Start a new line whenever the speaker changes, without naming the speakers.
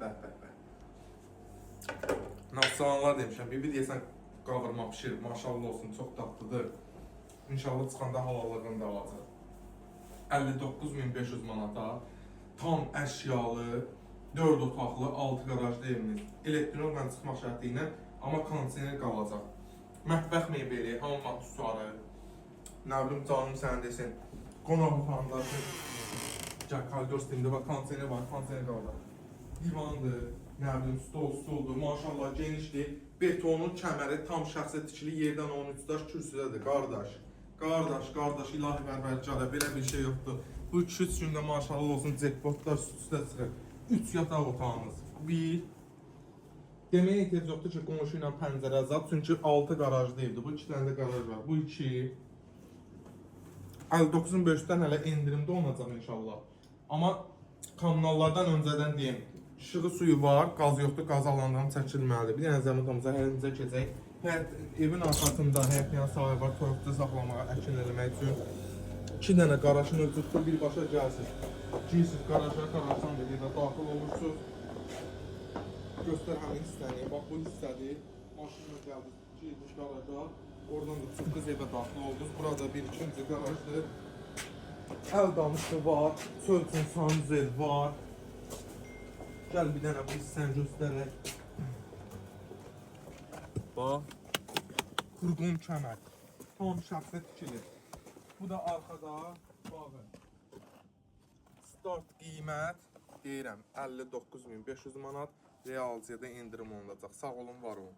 Bəh. Nafsalanlar demişəm. Bir deyəsən qavurma pişir. Maşallah olsun, çox dadlıdır. İnşallah çıxanda halallığını da alacaq. 59.500 manata tam əşyalı, 4 otaqlı, 6 qarajlı evimiz. Elektronla çıxmaq şərti ilə, amma kondisioner qalacaq. Mətbəx mebeli, hamam aksesuarı, nə bilim canım sən desin, qonaq otağında gəl koridor sistemində bax, kondisioner var, kondisioner qalacaq. Divandır, nə bilim stoldur, maşallah genişdir. Betonun kəməri tam şəxsə tikili, yerdən 13 daş kürsüdədir, qardaş. Qardaş, ilahi bərbəricara, belə bir şey yoxdur. Bu 2-3 gündə maşallah olsun, cekbotlar üstə çıxır. 3 yataq otağınız. Bir. Deməyə ehtiyac yoxdur ki, qonşu ilə pəncərə zat, çünki 6 qarajlı evdir. Bu 2 dənə də qaraj var. Bu 2. 59.500-dən hələ endirimdə olacaq inşallah. Amma kommunallardan öncədən deyim, işığı suyu var, qaz yoxdur, qaz alandan çəkilməlidir. Bir dənə zəmitamıza həlimizə keçək. Evin arxasında həyətyan sahə var, toyuqda saxlamağa, əkin eləmək üçün. 2 dənə qarajın ölçüsü birbaşa gəlsin. Girsiniz qarajdan da yerdə daxil olursunuz. Göstər həmin hissəni. Bax bu hissədir. Maşınla gəldiniz, girdiniz qaraja. Oradan da çıxdınız evə daxil oldunuz. Burada bir ikinci qarajdır. Əl damışı var. Çölçün sanzel var. Gəl bir dənə bu hissəni göstərək. Bax. Qurğun kəmər. Tam şəxsə tikilir. Bu da arxada bağı. Start qiymət deyirəm 59.500 manat. Realciyada indirim olunacaq. Sağ olun, var olun.